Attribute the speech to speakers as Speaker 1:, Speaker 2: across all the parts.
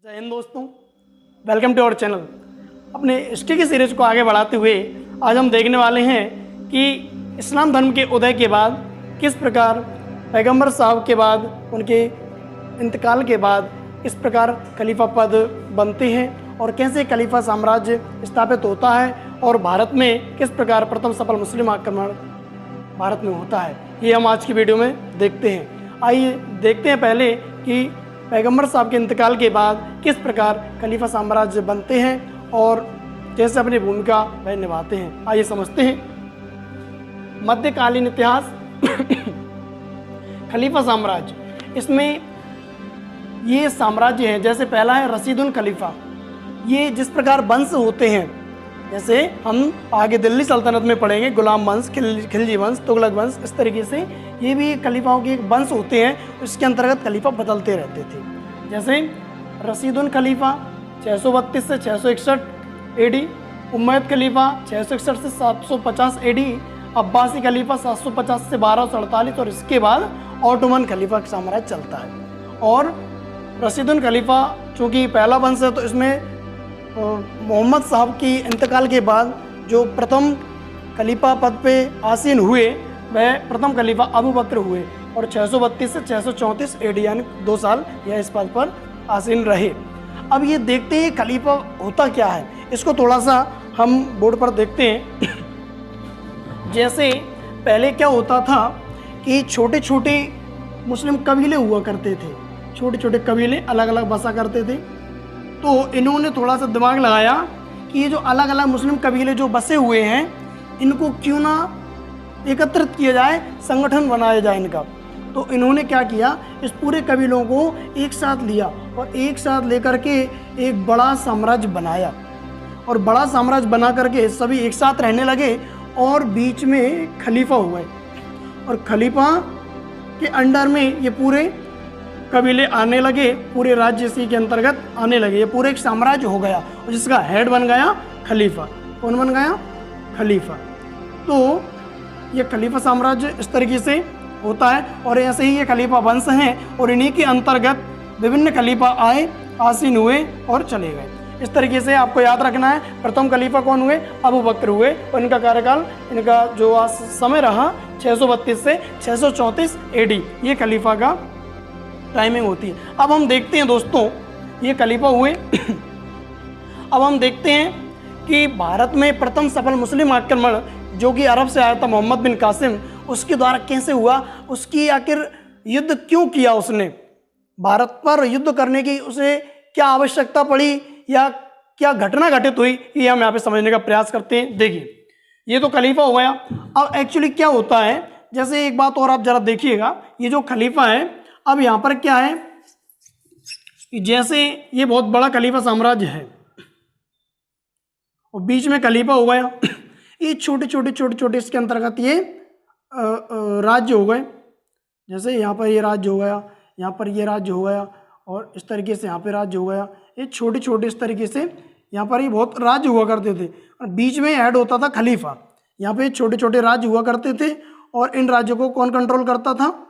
Speaker 1: जय हिंद दोस्तों, welcome to our channel. अपने स्टडी सीरीज को आगे बढ़ाते हुए आज हम देखने वाले हैं कि इस्लाम धर्म के उदय के बाद किस प्रकार पैगंबर साहब के बाद उनके इंतकाल के बाद किस प्रकार खलीफा पद बनते हैं और कैसे खलीफा साम्राज्य स्थापित होता है और भारत में किस प्रकार प्रथम सफल मुस्लिम आक्रमण भारत में होता है, ये हम आज की वीडियो में देखते हैं। आइए देखते हैं पहले कि पैगंबर साहब के इंतकाल के बाद किस प्रकार खलीफा साम्राज्य बनते हैं और कैसे अपनी भूमिका वह निभाते हैं। आइए समझते हैं मध्यकालीन इतिहास। खलीफा साम्राज्य, इसमें ये साम्राज्य है, जैसे पहला है रशीदुल खलीफा। ये जिस प्रकार वंश होते हैं, जैसे हम आगे दिल्ली सल्तनत में पढ़ेंगे गुलाम वंश, खिलजी वंश, तुगलक वंश, इस तरीके से ये भी खलीफाओं के एक वंश होते हैं। इसके अंतर्गत खलीफा बदलते रहते थे। जैसे रशीदुल खलीफा 632 से 661 एडी, उमैयद खलीफा 661 से 750 एडी, अब्बासी खलीफा 750 से 1248 और इसके बाद ऑटोमन खलीफा का साम्राज्य चलता है। और रशीदुल खलीफा चूँकि पहला वंश है तो इसमें मोहम्मद साहब की इंतकाल के बाद जो प्रथम खलीफा पद पे आसीन हुए वह प्रथम खलीफा अबू बकर हुए और 632 से 634 एडी यानी 2 साल यह इस पद पर आसीन रहे। अब ये देखते हैं खलीफा होता क्या है, इसको थोड़ा सा हम बोर्ड पर देखते हैं। जैसे पहले क्या होता था कि छोटे छोटे मुस्लिम कबीले हुआ करते थे, छोटे छोटे कबीले अलग अलग बसा करते थे। तो इन्होंने थोड़ा सा दिमाग लगाया कि ये जो अलग अलग मुस्लिम कबीले जो बसे हुए हैं इनको क्यों ना एकत्रित किया जाए, संगठन बनाया जाए इनका। तो इन्होंने क्या किया, इस पूरे कबीलों को एक साथ लिया और एक साथ लेकर के एक बड़ा साम्राज्य बनाया और बड़ा साम्राज्य बना करके सभी एक साथ रहने लगे और बीच में खलीफा हुए और खलीफा के अंडर में ये पूरे कबीले आने लगे, पूरे राज्य इसी के अंतर्गत आने लगे। ये पूरे एक साम्राज्य हो गया और जिसका हेड बन गया खलीफा। कौन बन गया? खलीफा। तो ये खलीफा साम्राज्य इस तरीके से होता है और ऐसे ही ये खलीफा वंश हैं और इन्हीं के अंतर्गत विभिन्न खलीफा आए, आसीन हुए और चले गए। इस तरीके से आपको याद रखना है, प्रथम खलीफा कौन हुए? अबू बकर हुए और इनका कार्यकाल, इनका जो समय रहा 632 से 634 एडी, ये खलीफा का टाइमिंग होती है। अब हम देखते हैं दोस्तों, ये खलीफा हुए। अब हम देखते हैं कि भारत में प्रथम सफल मुस्लिम आक्रमण जो कि अरब से आया था मोहम्मद बिन कासिम, उसके द्वारा कैसे हुआ, उसकी आखिर युद्ध क्यों किया उसने, भारत पर युद्ध करने की उसे क्या आवश्यकता पड़ी या क्या घटना घटित हुई, ये हम यहाँ पे समझने का प्रयास करते हैं। देखिए, ये तो खलीफा हो गया। अब एक्चुअली क्या होता है, जैसे एक बात और आप जरा देखिएगा, ये जो खलीफा है, अब यहाँ पर क्या है कि जैसे ये बहुत बड़ा खलीफा साम्राज्य है और बीच में खलीफा हो गया, ये छोटे छोटे इसके अंतर्गत ये राज्य हो गए। जैसे यहाँ पर ये राज्य हो गया, यहाँ पर ये राज्य हो गया और इस तरीके से यहाँ पे राज्य हो गया। ये छोटे इस तरीके से यहाँ पर ये बहुत राज्य हुआ करते थे और बीच में ऐड होता था खलीफा। यहाँ पे छोटे राज्य हुआ करते थे और इन राज्यों को कौन कंट्रोल करता था?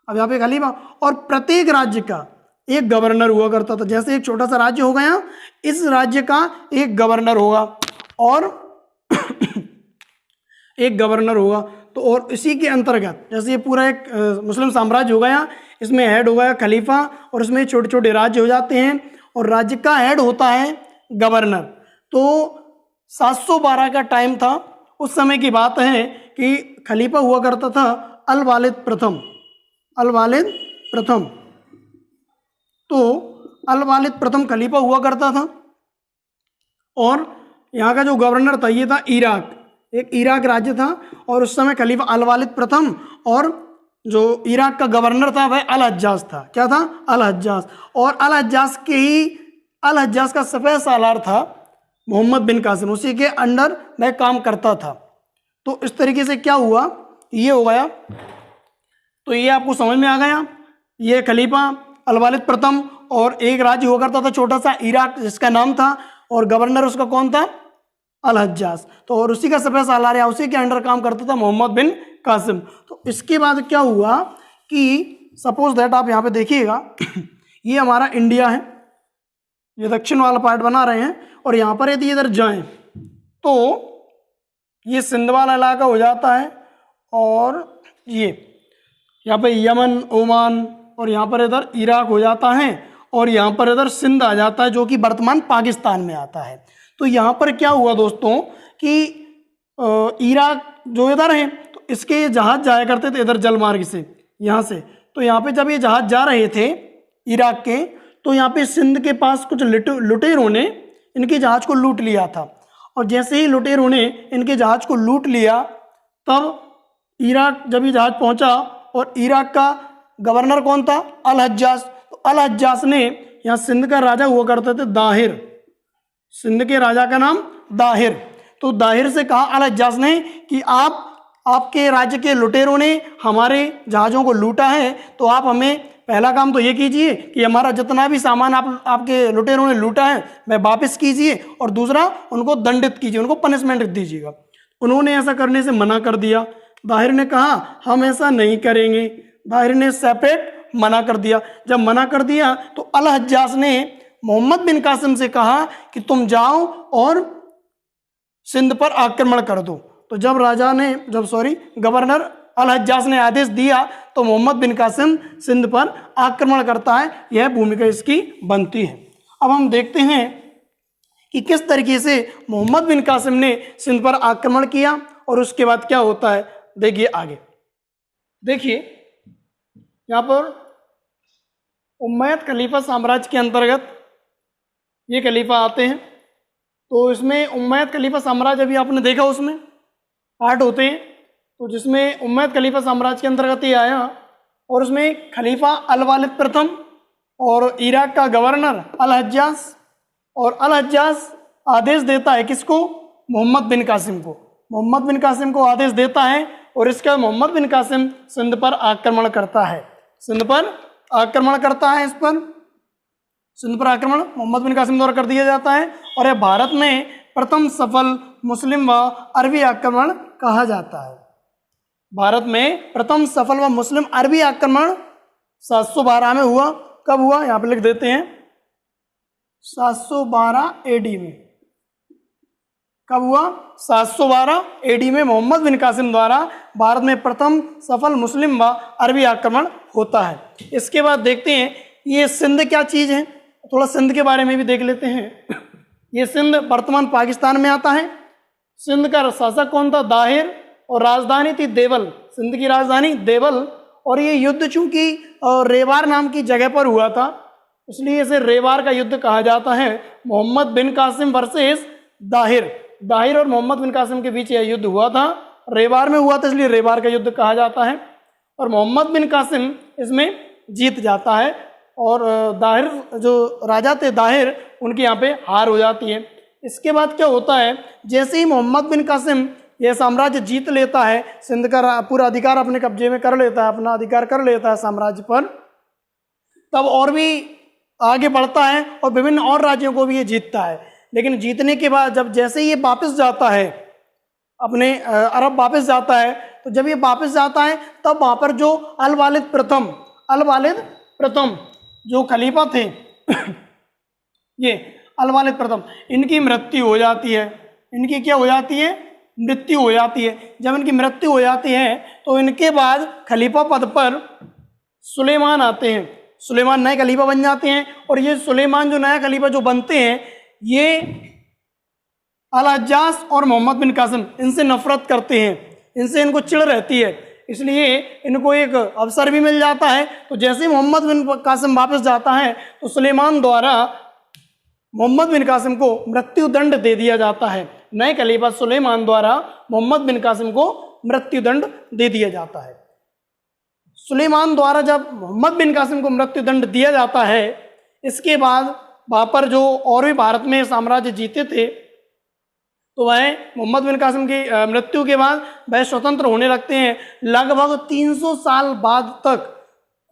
Speaker 1: अब यहाँ पे खलीफा, और प्रत्येक राज्य का एक गवर्नर हुआ करता था। जैसे एक छोटा सा राज्य हो गया, इस राज्य का एक गवर्नर होगा और एक गवर्नर होगा। तो और इसी के अंतर्गत जैसे ये पूरा एक मुस्लिम साम्राज्य हो गया, इसमें हेड हो गया खलीफा और इसमें छोटे राज्य हो जाते हैं और राज्य का हेड होता है गवर्नर। तो 712 का टाइम था, उस समय की बात है कि खलीफा हुआ करता था अल वालिद प्रथम। तो अल वालिद प्रथम खलीफा हुआ करता था और यहाँ का जो गवर्नर था ये था इराक, एक इराक राज्य था और उस समय खलीफा अल वालिद प्रथम और जो इराक का गवर्नर था वह अल हज्जाज था। क्या था? अल हज्जाज। और अल हज्जाज का सफेद सालार था मोहम्मद बिन कासिम, उसी के अंडर वह काम करता था। तो इस तरीके से क्या हुआ, ये हो गया। तो ये आपको समझ में आ गया, ये खलीफा अल वालिद प्रथम और एक राज्य हुआ करता था छोटा सा इराक जिसका नाम था और गवर्नर उसका कौन था? अल हज्जाज। तो और उसी का सफेद सालार या उसी के अंडर काम करता था मोहम्मद बिन कासिम। तो इसके बाद क्या हुआ कि सपोज दैट आप यहाँ पे देखिएगा, ये हमारा इंडिया है ये दक्षिण वाला पार्ट बना रहे हैं, और यहाँ पर यदि इधर जाएं तो ये सिंध वाला इलाका हो जाता है, और ये यहाँ पे यमन, ओमान, और यहाँ पर इधर इराक हो जाता है, और यहाँ पर इधर सिंध आ जाता है जो कि वर्तमान पाकिस्तान में आता है। तो यहाँ पर क्या हुआ दोस्तों कि इराक जो इधर है तो इसके जहाज जाया करते थे इधर जलमार्ग से, यहाँ से। तो यहाँ पे जब ये जहाज जा रहे थे इराक के, तो यहाँ पे सिंध के पास कुछ लुटेरों ने इनके जहाज को लूट लिया था, और जैसे ही लुटेरों ने इनके जहाज को लूट लिया तब इराक जब ये जहाज पहुंचा, और इराक का गवर्नर कौन था? अल हज्जाज। तो अल हज्जाज ने, यहाँ सिंध का राजा हुआ करते थे दाहिर, सिंध के राजा का नाम दाहिर। तो दाहिर से कहा अल हज्जाज ने कि आपके राज्य के लुटेरों ने हमारे जहाज़ों को लूटा है, तो आप हमें पहला काम तो ये कीजिए कि हमारा जितना भी सामान आपके लुटेरों ने लूटा है वह वापस कीजिए, और दूसरा उनको दंडित कीजिए, उनको पनिशमेंट दीजिएगा। उन्होंने ऐसा करने से मना कर दिया। दाहिर ने कहा हम ऐसा नहीं करेंगे, दाहिर ने सेपरेट मना कर दिया। जब मना कर दिया तो अल हज्जाज ने मोहम्मद बिन कासिम से कहा कि तुम जाओ और सिंध पर आक्रमण कर दो। तो जब गवर्नर अल हज्जाज ने आदेश दिया तो मोहम्मद बिन कासिम सिंध पर आक्रमण करता है। यह भूमिका इसकी बनती है। अब हम देखते हैं कि किस तरीके से मोहम्मद बिन कासिम ने सिंध पर आक्रमण किया और उसके बाद क्या होता है। देखिए आगे, देखिए यहाँ पर उम्मयद खलीफा साम्राज्य के अंतर्गत ये खलीफा आते हैं। तो इसमें उम्मयद खलीफा साम्राज्य अभी आपने देखा उसमें पार्ट होते हैं, तो जिसमें उम्मयद खलीफा साम्राज्य के अंतर्गत ये आया, और उसमें खलीफा अल वालिद प्रथम और इराक का गवर्नर अल हज्जाज, और अल हज्जाज आदेश देता है किसको? मोहम्मद बिन कासिम को। मोहम्मद बिन कासिम को आदेश देता है, और इसके बाद मोहम्मद बिन कासिम सिंध पर आक्रमण करता है। सिंध पर आक्रमण करता है, इस पर सिंध पर आक्रमण मोहम्मद बिन कासिम द्वारा कर दिया जाता है, और यह भारत में प्रथम सफल मुस्लिम व अरबी आक्रमण कहा जाता है। भारत में प्रथम सफल व मुस्लिम अरबी आक्रमण 712 में हुआ। कब हुआ? यहाँ पे लिख देते हैं 712 एडी में। कब हुआ? 712 एडी में मोहम्मद बिन कासिम द्वारा भारत में प्रथम सफल मुस्लिम व अरबी आक्रमण होता है। इसके बाद देखते हैं ये सिंध क्या चीज़ है, थोड़ा सिंध के बारे में भी देख लेते हैं। ये सिंध वर्तमान पाकिस्तान में आता है। सिंध का शासक कौन था? दाहिर, और राजधानी थी देवल। सिंध की राजधानी देवल, और ये युद्ध चूंकि रेवार नाम की जगह पर हुआ था इसलिए इसे रेवार का युद्ध कहा जाता है। मोहम्मद बिन कासिम वर्सेस दाहिर, दाहिर और मोहम्मद बिन कासिम के बीच यह युद्ध हुआ था। रेवार में हुआ था इसलिए रेवार का युद्ध कहा जाता है, और मोहम्मद बिन कासिम इसमें जीत जाता है, और दाहिर जो राजा थे दाहिर उनके यहाँ पे हार हो जाती है। इसके बाद क्या होता है, जैसे ही मोहम्मद बिन कासिम यह साम्राज्य जीत लेता है, सिंध का पूरा अधिकार अपने कब्जे में कर लेता है, अपना अधिकार कर लेता है साम्राज्य पर, तब और भी आगे बढ़ता है और विभिन्न और राज्यों को भी ये जीतता है। लेकिन जीतने के बाद जब जैसे ये वापस जाता है अपने अरब वापस जाता है, तो जब ये वापस जाता है तब वहाँ पर जो अल वालिद प्रथम जो खलीफा थे ये अल वालिद प्रथम, इनकी मृत्यु हो जाती है। इनकी क्या हो जाती है? मृत्यु हो जाती है। जब इनकी मृत्यु हो जाती है तो इनके बाद खलीफा पद पर सुलेमान आते हैं। सुलेमान नए खलीफा बन जाते हैं, और ये सुलेमान जो नया खलीफा जो बनते हैं ये अल हज्जाज और मोहम्मद बिन कासिम इनसे नफरत करते हैं, इनसे इनको चिढ़ रहती है, इसलिए इनको एक अवसर भी मिल जाता है। तो जैसे मोहम्मद बिन कासिम वापस जाता है तो सुलेमान द्वारा मोहम्मद बिन कासिम को मृत्यु दंड दे दिया जाता है। नए खलीफा सुलेमान द्वारा मोहम्मद बिन कासिम को मृत्यु दंड दे दिया जाता है। सुलेमान द्वारा जब मोहम्मद बिन कासिम को मृत्यु दंड दिया जाता है, इसके बाद वहाँ पर जो और भी भारत में साम्राज्य जीते थे तो वह मोहम्मद बिन कासिम की मृत्यु के बाद वह स्वतंत्र होने लगते हैं। लगभग 300 साल बाद तक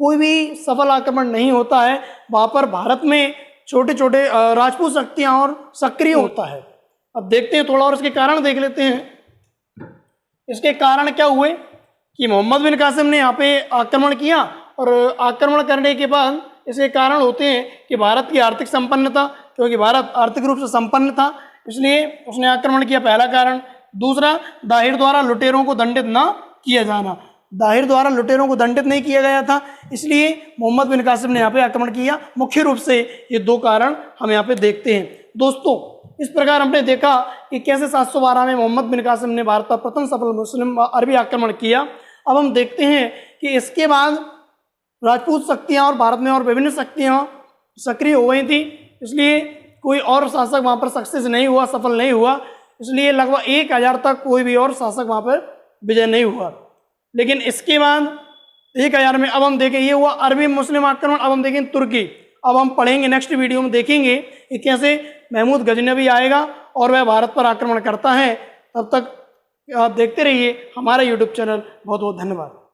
Speaker 1: कोई भी सफल आक्रमण नहीं होता है। वहाँ पर भारत में छोटे छोटे राजपूत शक्तियाँ और सक्रिय होता है। अब देखते हैं थोड़ा और इसके कारण देख लेते हैं। इसके कारण क्या हुए कि मोहम्मद बिन कासिम ने यहाँ पे आक्रमण किया, और आक्रमण करने के बाद इसके कारण होते हैं कि भारत की आर्थिक संपन्नता क्योंकि भारत आर्थिक रूप से संपन्न था, इसलिए उसने आक्रमण किया, पहला कारण। दूसरा, दाहिर द्वारा लुटेरों को दंडित न किया जाना, दाहिर द्वारा लुटेरों को दंडित नहीं किया गया था, इसलिए मोहम्मद बिन कासिम ने यहाँ पे आक्रमण किया। मुख्य रूप से ये दो कारण हम यहाँ पे देखते हैं। दोस्तों, इस प्रकार हमने देखा कि कैसे 712 में मोहम्मद बिन कासिम ने भारत पर प्रथम सफल मुस्लिम अरबी आक्रमण किया। अब हम देखते हैं कि इसके बाद राजपूत शक्तियाँ और भारत में और विभिन्न शक्तियाँ सक्रिय हो गई थी, इसलिए कोई और शासक वहाँ पर सक्सेस नहीं हुआ, सफल नहीं हुआ, इसलिए लगभग 1000 तक कोई भी और शासक वहाँ पर विजय नहीं हुआ। लेकिन इसके बाद 1000 में अब हम देखें, ये हुआ अरबी मुस्लिम आक्रमण। अब हम देखें तुर्की। अब हम पढ़ेंगे, नेक्स्ट वीडियो में देखेंगे कि कैसे महमूद गजनवी आएगा और वह भारत पर आक्रमण करता है। तब तक आप देखते रहिए हमारा यूट्यूब चैनल। बहुत बहुत धन्यवाद।